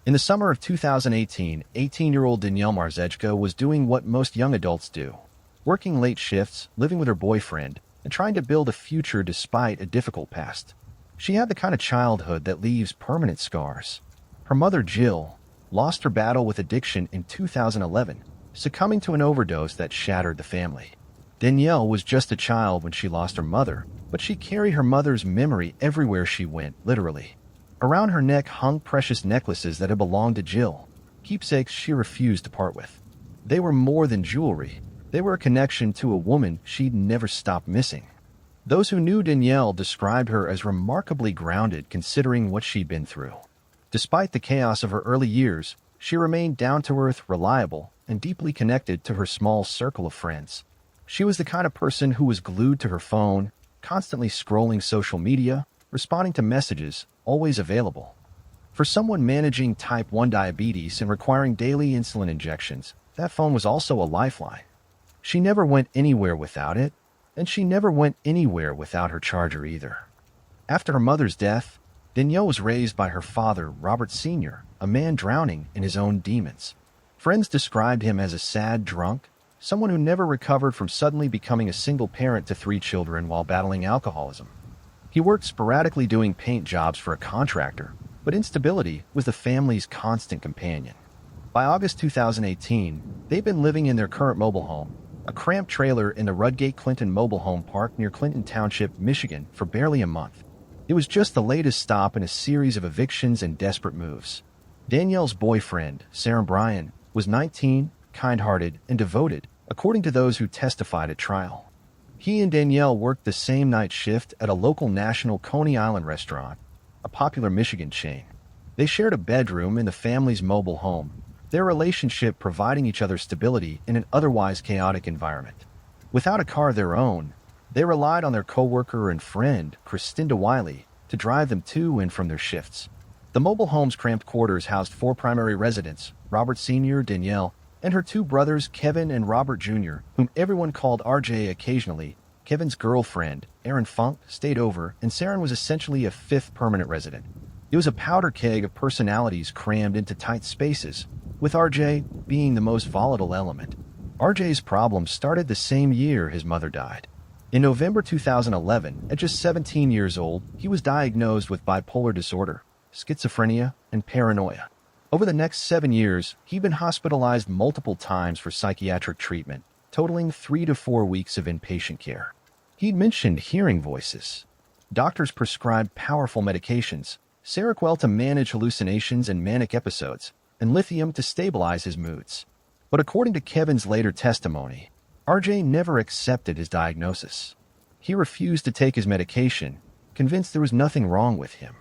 In the summer of 2018, 18-year-old Danielle Marzejka was doing what most young adults do, working late shifts, living with her boyfriend, and trying to build a future despite a difficult past. She had the kind of childhood that leaves permanent scars. Her mother, Jill, lost her battle with addiction in 2011, succumbing to an overdose that shattered the family. Danielle was just a child when she lost her mother, but she carried her mother's memory everywhere she went, literally. Around her neck hung precious necklaces that had belonged to Jill, keepsakes she refused to part with. They were more than jewelry. They were a connection to a woman she'd never stopped missing. Those who knew Danielle described her as remarkably grounded considering what she'd been through. Despite the chaos of her early years, she remained down-to-earth, reliable, and deeply connected to her small circle of friends. She was the kind of person who was glued to her phone, constantly scrolling social media, responding to messages, always available. For someone managing type 1 diabetes and requiring daily insulin injections, that phone was also a lifeline. She never went anywhere without it, and she never went anywhere without her charger either. After her mother's death, Danielle was raised by her father, Robert Sr., a man drowning in his own demons. Friends described him as a sad drunk, someone who never recovered from suddenly becoming a single parent to 3 children while battling alcoholism. He worked sporadically doing paint jobs for a contractor, but instability was the family's constant companion. By August 2018, they'd been living in their current mobile home, a cramped trailer in the Rudgate Clinton Mobile Home Park near Clinton Township, Michigan, for barely a month. It was just the latest stop in a series of evictions and desperate moves. Danielle's boyfriend, Seren Bryan, was 19, kind-hearted, and devoted, according to those who testified at trial. He and Danielle worked the same night shift at a local national Coney Island restaurant, a popular Michigan chain. They shared a bedroom in the family's mobile home, their relationship providing each other stability in an otherwise chaotic environment. Without a car of their own, they relied on their co-worker and friend, Christinda Wiley, to drive them to and from their shifts. The mobile home's cramped quarters housed 4 primary residents, Robert Sr., Danielle, and her 2 brothers, Kevin and Robert Jr., whom everyone called RJ occasionally. Kevin's girlfriend, Erin Funk, stayed over, and Seren was essentially a 5th permanent resident. It was a powder keg of personalities crammed into tight spaces, with RJ being the most volatile element. RJ's problems started the same year his mother died. In November 2011, at just 17 years old, he was diagnosed with bipolar disorder, schizophrenia, and paranoia. Over the next 7 years, he'd been hospitalized multiple times for psychiatric treatment, totaling 3 to 4 weeks of inpatient care. He'd mentioned hearing voices. Doctors prescribed powerful medications, Seroquel to manage hallucinations and manic episodes, and lithium to stabilize his moods. But according to Kevin's later testimony, RJ never accepted his diagnosis. He refused to take his medication, convinced there was nothing wrong with him.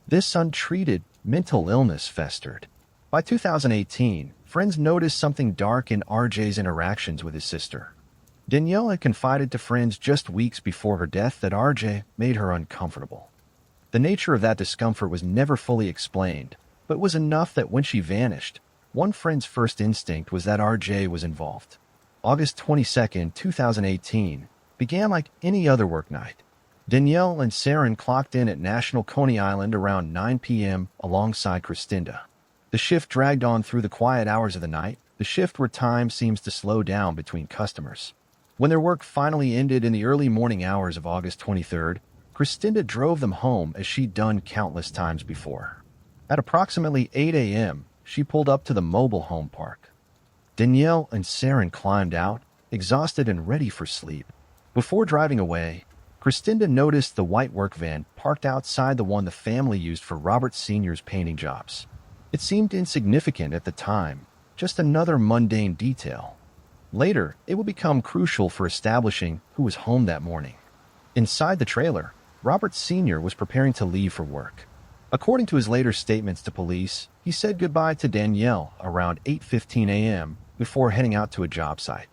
This untreated mental illness festered. By 2018, friends noticed something dark in RJ's interactions with his sister. Danielle had confided to friends just weeks before her death that RJ made her uncomfortable. The nature of that discomfort was never fully explained, but was enough that when she vanished, one friend's first instinct was that RJ was involved. August 22, 2018, began like any other work night. Danielle and Seren clocked in at National Coney Island around 9 p.m. alongside Christinda. The shift dragged on through the quiet hours of the night, the shift where time seems to slow down between customers. When their work finally ended in the early morning hours of August 23rd, Christinda drove them home as she'd done countless times before. At approximately 8 a.m., she pulled up to the mobile home park. Danielle and Seren climbed out, exhausted and ready for sleep. Before driving away, Christinda noticed the white work van parked outside the one the family used for Robert Sr.'s painting jobs. It seemed insignificant at the time, just another mundane detail. Later, it would become crucial for establishing who was home that morning. Inside the trailer, Robert Sr. was preparing to leave for work. According to his later statements to police, he said goodbye to Danielle around 8:15 a.m. before heading out to a job site.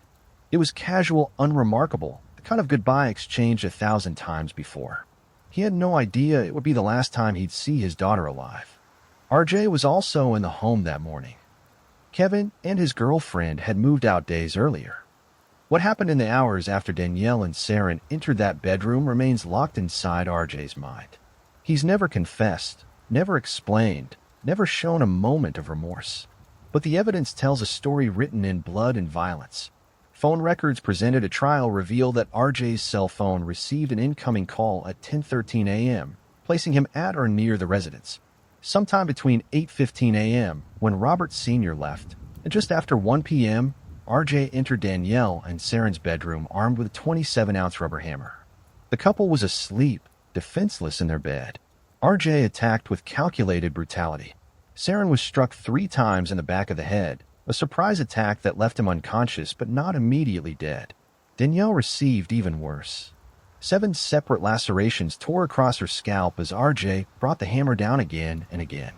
It was casual, unremarkable, the kind of goodbye exchanged 1,000 times before. He had no idea it would be the last time he'd see his daughter alive. RJ was also in the home that morning. Kevin and his girlfriend had moved out days earlier. What happened in the hours after Danielle and Seren entered that bedroom remains locked inside RJ's mind. He's never confessed, never explained, never shown a moment of remorse. But the evidence tells a story written in blood and violence. Phone records presented at trial reveal that RJ's cell phone received an incoming call at 10:13 a.m., placing him at or near the residence. Sometime between 8:15 a.m., when Robert Sr. left, and just after 1 p.m., RJ entered Danielle and Seren's bedroom armed with a 27-ounce rubber hammer. The couple was asleep, defenseless in their bed. RJ attacked with calculated brutality. Seren was struck 3 times in the back of the head, a surprise attack that left him unconscious but not immediately dead. Danielle received even worse. 7 separate lacerations tore across her scalp as RJ brought the hammer down again and again.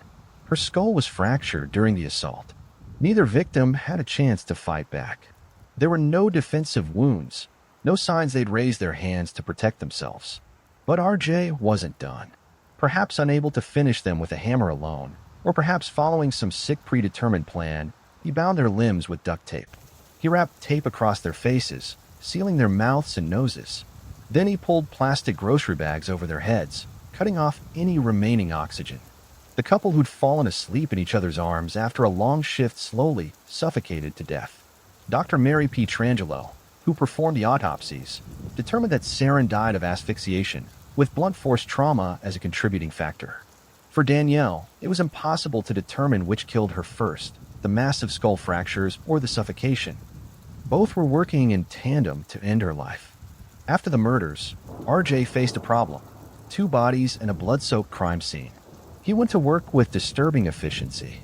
Her skull was fractured during the assault. Neither victim had a chance to fight back. There were no defensive wounds, no signs they'd raised their hands to protect themselves. But RJ wasn't done. Perhaps unable to finish them with a hammer alone, or perhaps following some sick predetermined plan, he bound their limbs with duct tape. He wrapped tape across their faces, sealing their mouths and noses. Then he pulled plastic grocery bags over their heads, cutting off any remaining oxygen. The couple who'd fallen asleep in each other's arms after a long shift slowly suffocated to death. Dr. Mary P. Trangelo, who performed the autopsies, determined that Seren died of asphyxiation, with blunt force trauma as a contributing factor. For Danielle, it was impossible to determine which killed her first, the massive skull fractures or the suffocation. Both were working in tandem to end her life. After the murders, RJ faced a problem: 2 bodies and a blood-soaked crime scene. He went to work with disturbing efficiency.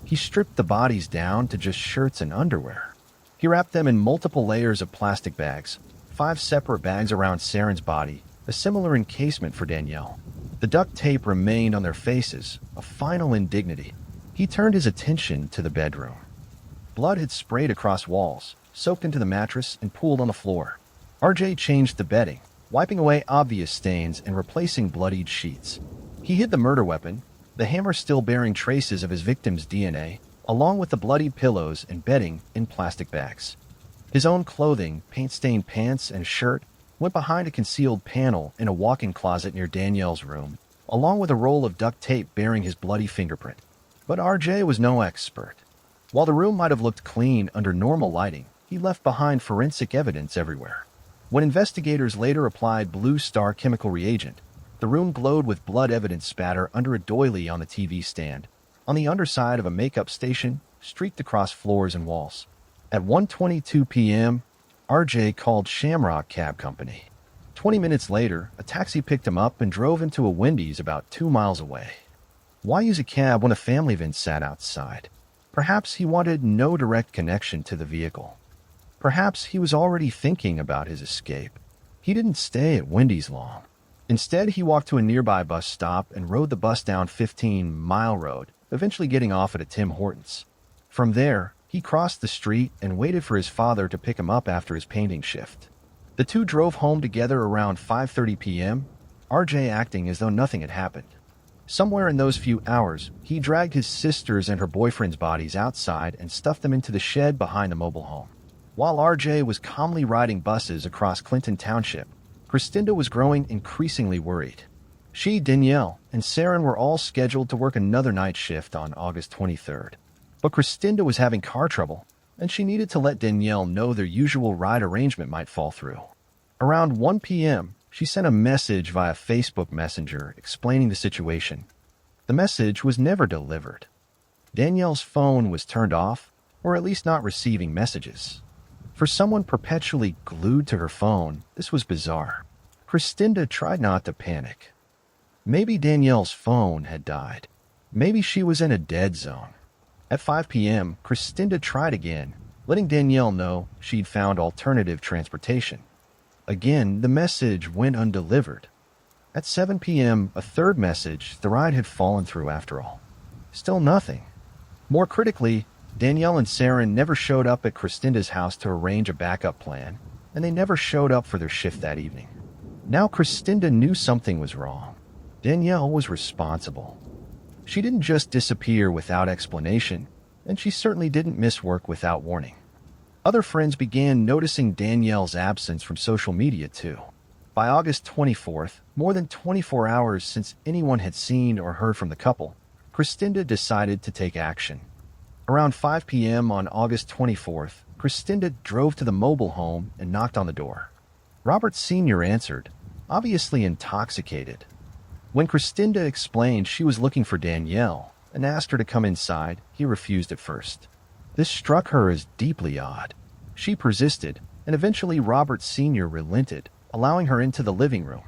He stripped the bodies down to just shirts and underwear. He wrapped them in multiple layers of plastic bags, 5 separate bags around Seren's body, a similar encasement for Danielle. The duct tape remained on their faces, a final indignity. He turned his attention to the bedroom. Blood had sprayed across walls, soaked into the mattress, and pooled on the floor. RJ changed the bedding, wiping away obvious stains and replacing bloodied sheets. He hid the murder weapon, the hammer still bearing traces of his victim's DNA, along with the bloodied pillows and bedding in plastic bags. His own clothing, paint-stained pants and shirt, went behind a concealed panel in a walk-in closet near Danielle's room, along with a roll of duct tape bearing his bloody fingerprint. But RJ was no expert. While the room might have looked clean under normal lighting, he left behind forensic evidence everywhere. When investigators later applied Blue Star chemical reagent, the room glowed with blood evidence spatter under a doily on the TV stand, on the underside of a makeup station, streaked across floors and walls. At 1:22 p.m., RJ called Shamrock Cab Company. 20 minutes later, a taxi picked him up and drove him to a Wendy's about 2 miles away. Why use a cab when a family van sat outside? Perhaps he wanted no direct connection to the vehicle. Perhaps he was already thinking about his escape. He didn't stay at Wendy's long. Instead, he walked to a nearby bus stop and rode the bus down 15-mile road, eventually getting off at a Tim Hortons. From there, he crossed the street and waited for his father to pick him up after his painting shift. The two drove home together around 5:30 p.m., RJ acting as though nothing had happened. Somewhere in those few hours, he dragged his sister's and her boyfriend's bodies outside and stuffed them into the shed behind the mobile home. While RJ was calmly riding buses across Clinton Township, Christinda was growing increasingly worried. She, Danielle, and Seren were all scheduled to work another night shift on August 23rd. But Christinda was having car trouble, and she needed to let Danielle know their usual ride arrangement might fall through. Around 1 p.m., she sent a message via Facebook Messenger explaining the situation. The message was never delivered. Danielle's phone was turned off, or at least not receiving messages. For someone perpetually glued to her phone, this was bizarre. Christinda tried not to panic. Maybe Danielle's phone had died. Maybe she was in a dead zone. At 5 p.m., Christinda tried again, letting Danielle know she'd found alternative transportation. Again, the message went undelivered. At 7 p.m., a third message, the ride had fallen through after all. Still nothing. More critically, Danielle and Seren never showed up at Christinda's house to arrange a backup plan, and they never showed up for their shift that evening. Now Christinda knew something was wrong. Danielle was responsible. She didn't just disappear without explanation, and she certainly didn't miss work without warning. Other friends began noticing Danielle's absence from social media too. By August 24th, more than 24 hours since anyone had seen or heard from the couple, Christinda decided to take action. Around 5 p.m. on August 24th, Christinda drove to the mobile home and knocked on the door. Robert Sr. answered, obviously intoxicated. When Christinda explained she was looking for Danielle and asked her to come inside, he refused at first. This struck her as deeply odd. She persisted, and eventually Robert Sr. relented, allowing her into the living room.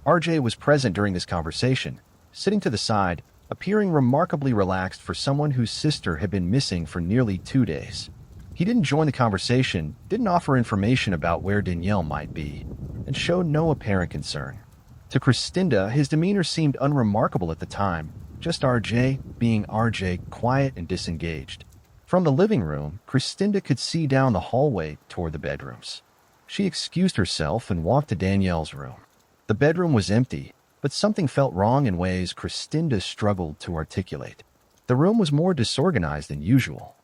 RJ was present during this conversation, sitting to the side, appearing remarkably relaxed for someone whose sister had been missing for nearly 2 days. He didn't join the conversation, didn't offer information about where Danielle might be, and showed no apparent concern. To Christinda, his demeanor seemed unremarkable at the time, just RJ being RJ, quiet and disengaged. From the living room, Christinda could see down the hallway toward the bedrooms. She excused herself and walked to Danielle's room. The bedroom was empty, but something felt wrong in ways Christinda struggled to articulate. The room was more disorganized than usual.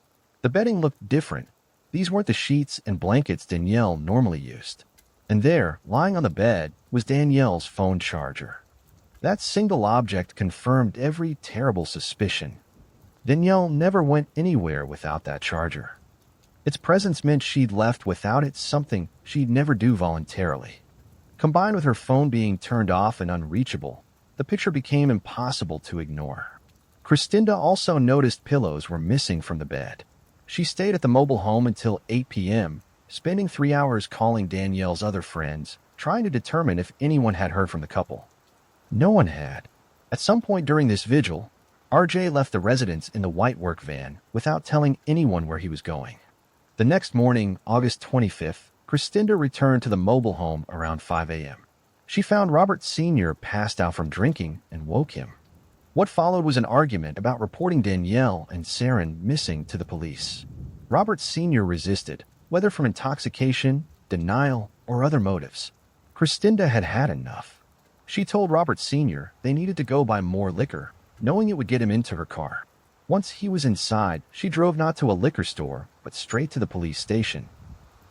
The bedding looked different. These weren't the sheets and blankets Danielle normally used. And there, lying on the bed, was Danielle's phone charger. That single object confirmed every terrible suspicion. Danielle never went anywhere without that charger. Its presence meant she'd left without it, something she'd never do voluntarily. Combined with her phone being turned off and unreachable, the picture became impossible to ignore. Christinda also noticed pillows were missing from the bed. She stayed at the mobile home until 8 p.m., spending 3 hours calling Danielle's other friends, trying to determine if anyone had heard from the couple. No one had. At some point during this vigil, RJ left the residence in the white work van without telling anyone where he was going. The next morning, August 25th, Christinda returned to the mobile home around 5 a.m. She found Robert Sr. passed out from drinking and woke him. What followed was an argument about reporting Danielle and Seren missing to the police. Robert Sr. resisted, whether from intoxication, denial, or other motives. Christinda had had enough. She told Robert Sr. they needed to go buy more liquor, knowing it would get him into her car. Once he was inside, she drove not to a liquor store, but straight to the police station.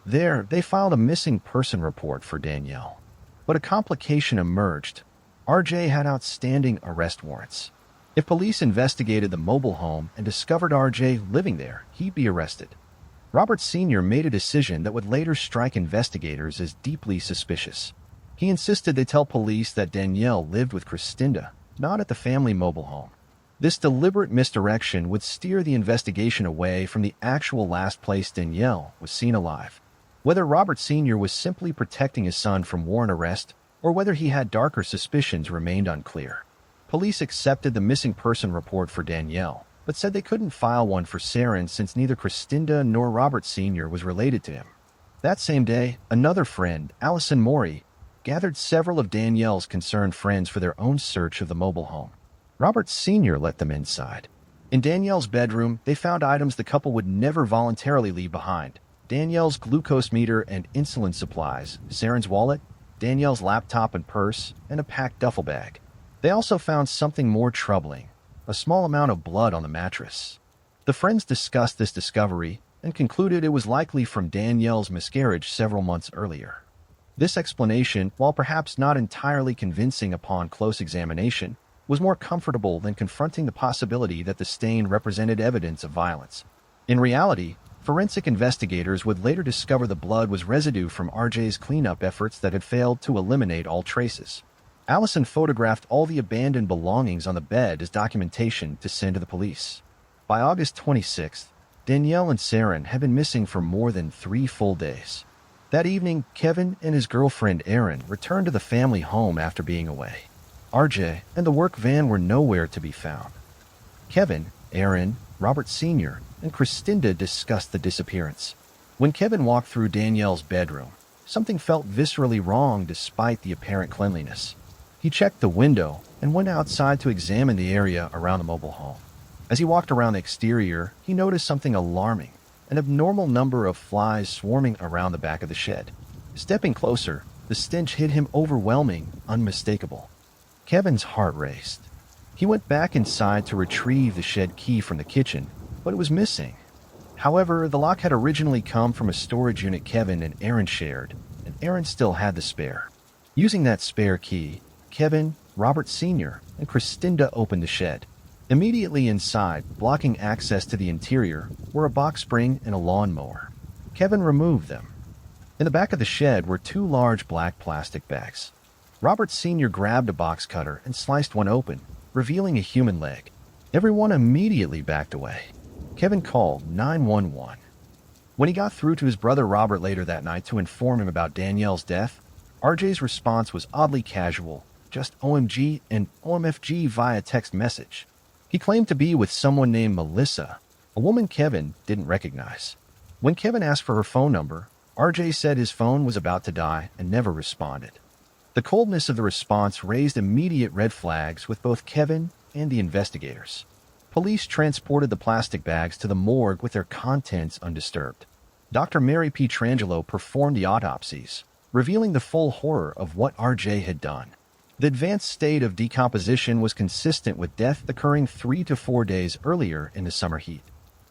There, they filed a missing person report for Danielle. But a complication emerged. RJ had outstanding arrest warrants. If police investigated the mobile home and discovered RJ living there, he'd be arrested. Robert Sr. made a decision that would later strike investigators as deeply suspicious. He insisted they tell police that Danielle lived with Christinda, not at the family mobile home. This deliberate misdirection would steer the investigation away from the actual last place Danielle was seen alive. Whether Robert Sr. was simply protecting his son from warrant arrest, or whether he had darker suspicions remained unclear. Police accepted the missing person report for Danielle, but said they couldn't file one for Seren since neither Christinda nor Robert Sr. was related to him. That same day, another friend, Allison Morey, gathered several of Danielle's concerned friends for their own search of the mobile home. Robert Sr. let them inside. In Danielle's bedroom, they found items the couple would never voluntarily leave behind. Danielle's glucose meter and insulin supplies, Seren's wallet, Danielle's laptop and purse, and a packed duffel bag. They also found something more troubling, a small amount of blood on the mattress. The friends discussed this discovery and concluded it was likely from Danielle's miscarriage several months earlier. This explanation, while perhaps not entirely convincing upon close examination, was more comfortable than confronting the possibility that the stain represented evidence of violence. In reality, forensic investigators would later discover the blood was residue from RJ's cleanup efforts that had failed to eliminate all traces. Allison photographed all the abandoned belongings on the bed as documentation to send to the police. By August 26th, Danielle and Seren had been missing for more than 3 full days. That evening, Kevin and his girlfriend Erin returned to the family home after being away. RJ and the work van were nowhere to be found. Kevin, Erin, Robert Sr., and Christinda discussed the disappearance. When Kevin walked through Danielle's bedroom, something felt viscerally wrong despite the apparent cleanliness. He checked the window and went outside to examine the area around the mobile home. As he walked around the exterior, he noticed something alarming, an abnormal number of flies swarming around the back of the shed. Stepping closer, the stench hit him overwhelming, unmistakable. Kevin's heart raced. He went back inside to retrieve the shed key from the kitchen, but it was missing. However, the lock had originally come from a storage unit Kevin and Erin shared, and Erin still had the spare. Using that spare key, Kevin, Robert Sr., and Christinda opened the shed. Immediately inside, blocking access to the interior, were a box spring and a lawnmower. Kevin removed them. In the back of the shed were two large black plastic bags. Robert Sr. grabbed a box cutter and sliced one open, revealing a human leg. Everyone immediately backed away. Kevin called 911. When he got through to his brother Robert later that night to inform him about Danielle's death, RJ's response was oddly casual, just OMG and OMFG via text message. He claimed to be with someone named Melissa, a woman Kevin didn't recognize. When Kevin asked for her phone number, RJ said his phone was about to die and never responded. The coldness of the response raised immediate red flags with both Kevin and the investigators. Police transported the plastic bags to the morgue with their contents undisturbed. Dr. Mary Pietrangelo performed the autopsies, revealing the full horror of what RJ had done. The advanced state of decomposition was consistent with death occurring 3 to 4 days earlier in the summer heat.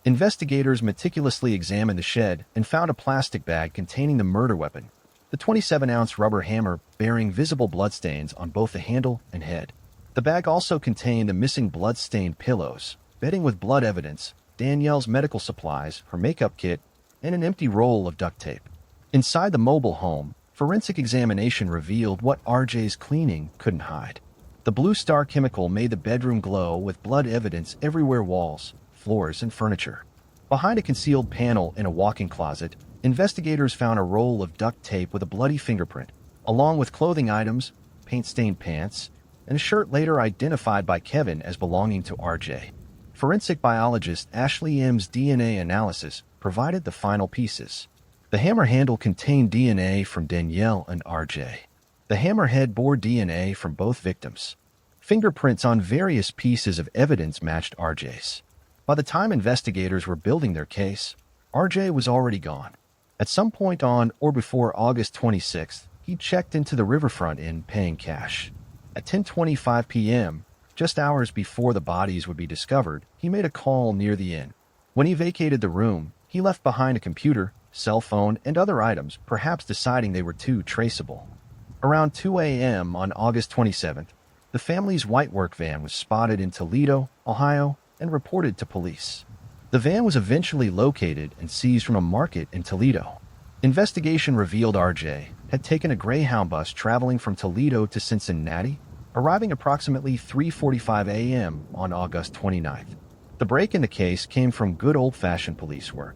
Investigators meticulously examined the shed and found a plastic bag containing the murder weapon, the 27-ounce rubber hammer bearing visible bloodstains on both the handle and head. The bag also contained the missing blood-stained pillows, bedding with blood evidence, Danielle's medical supplies, her makeup kit, and an empty roll of duct tape. Inside the mobile home, forensic examination revealed what RJ's cleaning couldn't hide. The Blue Star chemical made the bedroom glow with blood evidence everywhere: walls, floors, and furniture. Behind a concealed panel in a walk-in closet, investigators found a roll of duct tape with a bloody fingerprint, along with clothing items, paint-stained pants, and a shirt later identified by Kevin as belonging to RJ. Forensic biologist Ashley M's DNA analysis provided the final pieces. The hammer handle contained DNA from Danielle and RJ. The hammerhead bore DNA from both victims. Fingerprints on various pieces of evidence matched RJ's. By the time investigators were building their case, RJ was already gone. At some point on or before August 26th, he checked into the Riverfront Inn paying cash. At 10:25 p.m., just hours before the bodies would be discovered, he made a call near the inn. When he vacated the room, he left behind a computer, cell phone, and other items, perhaps deciding they were too traceable. Around 2 a.m. on August 27th, the family's white work van was spotted in Toledo, Ohio, and reported to police. The van was eventually located and seized from a market in Toledo. Investigation revealed RJ had taken a Greyhound bus traveling from Toledo to Cincinnati, arriving approximately 3:45 a.m. on August 29th. The break in the case came from good old-fashioned police work.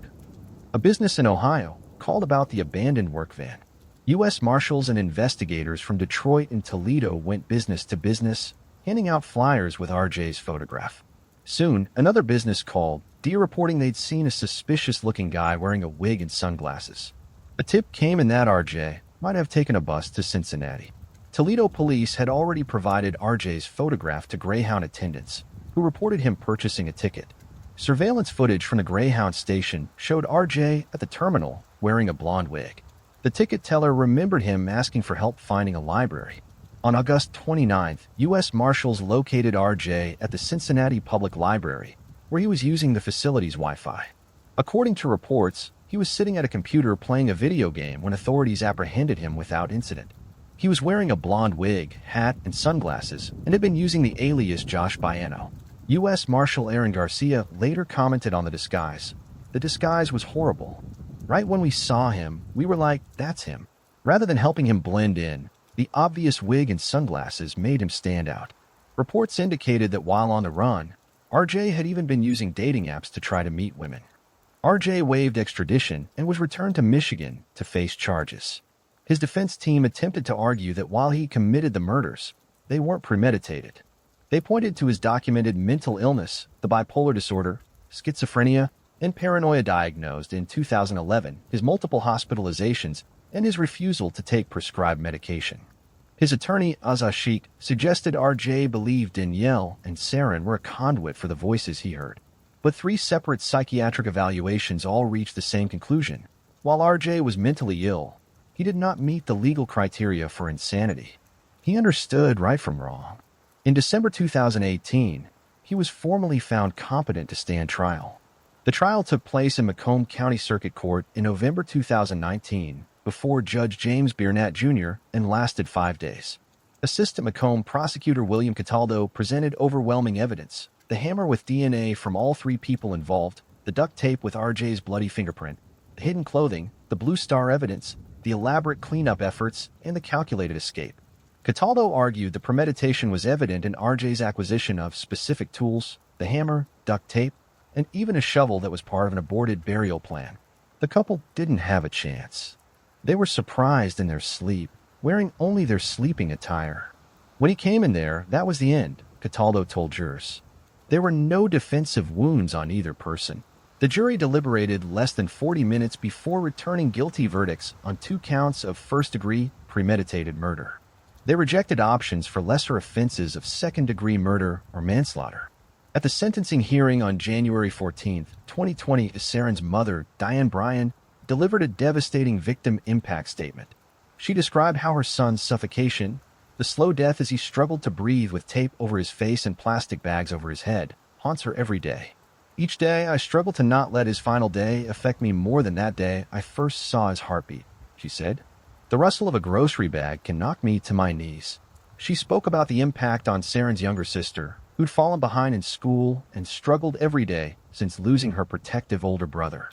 A business in Ohio called about the abandoned work van. U.S. Marshals and investigators from Detroit and Toledo went business to business, handing out flyers with RJ's photograph. Soon, another business called, reporting they'd seen a suspicious-looking guy wearing a wig and sunglasses. A tip came in that RJ might have taken a bus to Cincinnati. Toledo police had already provided RJ's photograph to Greyhound attendants, who reported him purchasing a ticket. Surveillance footage from the Greyhound station showed RJ at the terminal wearing a blonde wig. The ticket teller remembered him asking for help finding a library. On August 29th, U.S. Marshals located RJ at the Cincinnati Public Library, where he was using the facility's Wi-Fi. According to reports, he was sitting at a computer playing a video game when authorities apprehended him without incident. He was wearing a blonde wig, hat, and sunglasses, and had been using the alias Josh Baiano. U.S. Marshal Aaron Garcia later commented on the disguise. The disguise was horrible. Right when we saw him, we were like, that's him. Rather than helping him blend in, the obvious wig and sunglasses made him stand out. Reports indicated that while on the run, RJ had even been using dating apps to try to meet women. RJ waived extradition and was returned to Michigan to face charges. His defense team attempted to argue that while he committed the murders, they weren't premeditated. They pointed to his documented mental illness, the bipolar disorder, schizophrenia, and paranoia diagnosed in 2011, his multiple hospitalizations, and his refusal to take prescribed medication. His attorney, Azza Sheikh, suggested RJ believed Danielle and Seren were a conduit for the voices he heard. But 3 separate psychiatric evaluations all reached the same conclusion. While RJ was mentally ill, he did not meet the legal criteria for insanity. He understood right from wrong. In December 2018, he was formally found competent to stand trial. The trial took place in Macomb County Circuit Court in November 2019 before Judge James Biernat Jr. and lasted 5 days. Assistant Macomb prosecutor William Cataldo presented overwhelming evidence, The hammer with DNA from all three people involved, the duct tape with RJ's bloody fingerprint, the hidden clothing, the Blue Star evidence, the elaborate cleanup efforts, and the calculated escape. Cataldo argued the premeditation was evident in RJ's acquisition of specific tools, the hammer, duct tape, and even a shovel that was part of an aborted burial plan. The couple didn't have a chance. They were surprised in their sleep, wearing only their sleeping attire. When he came in there, that was the end, Cataldo told jurors. There were no defensive wounds on either person. The jury deliberated less than 40 minutes before returning guilty verdicts on 2 counts of first-degree premeditated murder. They rejected options for lesser offenses of second-degree murder or manslaughter. At the sentencing hearing on January 14, 2020, Seren's mother, Danielle Bryan, delivered a devastating victim impact statement. She described how her son's suffocation, the slow death as he struggled to breathe with tape over his face and plastic bags over his head, haunts her every day. Each day, I struggle to not let his final day affect me more than that day I first saw his heartbeat, she said. The rustle of a grocery bag can knock me to my knees. She spoke about the impact on Seren's younger sister, who'd fallen behind in school and struggled every day since losing her protective older brother.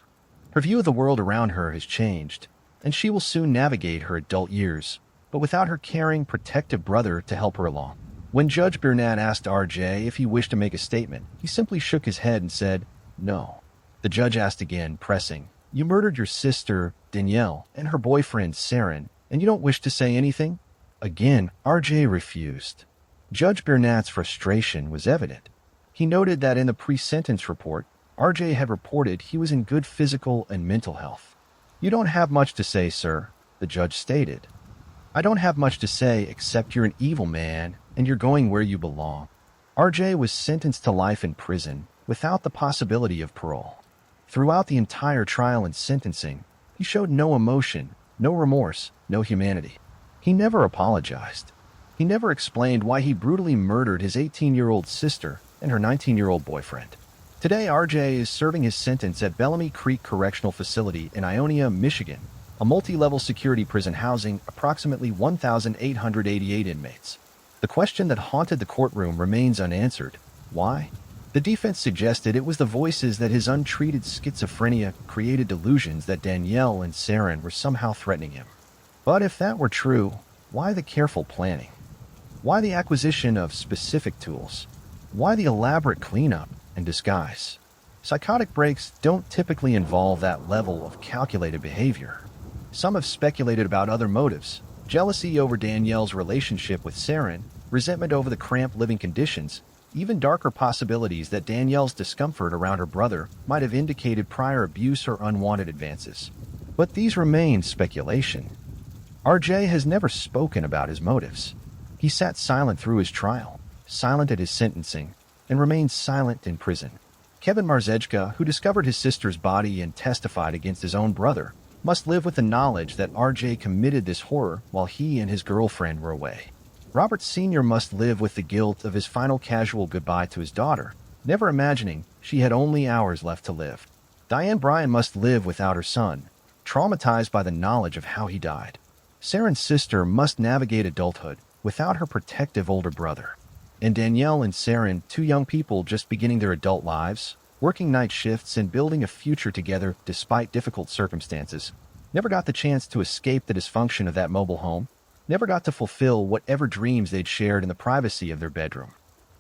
Her view of the world around her has changed, and she will soon navigate her adult years, but without her caring, protective brother to help her along. When Judge Bernat asked RJ if he wished to make a statement, he simply shook his head and said, "No." The judge asked again, pressing, "You murdered your sister, Danielle, and her boyfriend, Seren, and you don't wish to say anything?" Again, RJ refused. Judge Bernat's frustration was evident. He noted that in the pre-sentence report, RJ had reported he was in good physical and mental health. "You don't have much to say, sir," the judge stated. "I don't have much to say except you're an evil man and you're going where you belong." RJ was sentenced to life in prison without the possibility of parole. Throughout the entire trial and sentencing, he showed no emotion, no remorse, no humanity. He never apologized. He never explained why he brutally murdered his 18-year-old sister and her 19-year-old boyfriend. Today, RJ is serving his sentence at Bellamy Creek Correctional Facility in Ionia, Michigan, a multi-level security prison housing approximately 1,888 inmates. The question that haunted the courtroom remains unanswered. Why? The defense suggested it was the voices that his untreated schizophrenia created delusions that Danielle and Seren were somehow threatening him. But if that were true, why the careful planning? Why the acquisition of specific tools? Why the elaborate cleanup and disguise? Psychotic breaks don't typically involve that level of calculated behavior. Some have speculated about other motives: jealousy over Danielle's relationship with Seren, resentment over the cramped living conditions, even darker possibilities that Danielle's discomfort around her brother might have indicated prior abuse or unwanted advances. But these remain speculation. RJ has never spoken about his motives. He sat silent through his trial, silent at his sentencing, and remained silent in prison. Kevin Marzejka, who discovered his sister's body and testified against his own brother, must live with the knowledge that RJ committed this horror while he and his girlfriend were away. Robert Sr. must live with the guilt of his final casual goodbye to his daughter, never imagining she had only hours left to live. Danielle Bryan must live without her son, traumatized by the knowledge of how he died. Seren's sister must navigate adulthood without her protective older brother. And Danielle and Seren, 2 young people just beginning their adult lives, working night shifts and building a future together despite difficult circumstances, never got the chance to escape the dysfunction of that mobile home, never got to fulfill whatever dreams they'd shared in the privacy of their bedroom.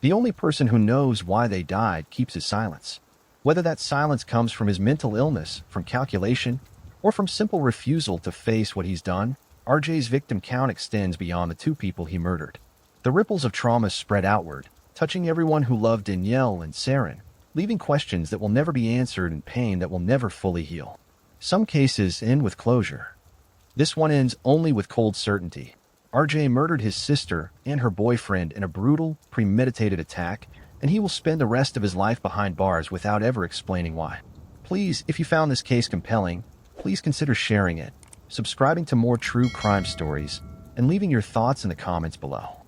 The only person who knows why they died keeps his silence. Whether that silence comes from his mental illness, from calculation, or from simple refusal to face what he's done, RJ's victim count extends beyond the 2 people he murdered. The ripples of trauma spread outward, touching everyone who loved Danielle and Seren, leaving questions that will never be answered and pain that will never fully heal. Some cases end with closure. This one ends only with cold certainty. RJ murdered his sister and her boyfriend in a brutal, premeditated attack, and he will spend the rest of his life behind bars without ever explaining why. Please, if you found this case compelling, please consider sharing it, subscribing to more true crime stories, and leaving your thoughts in the comments below.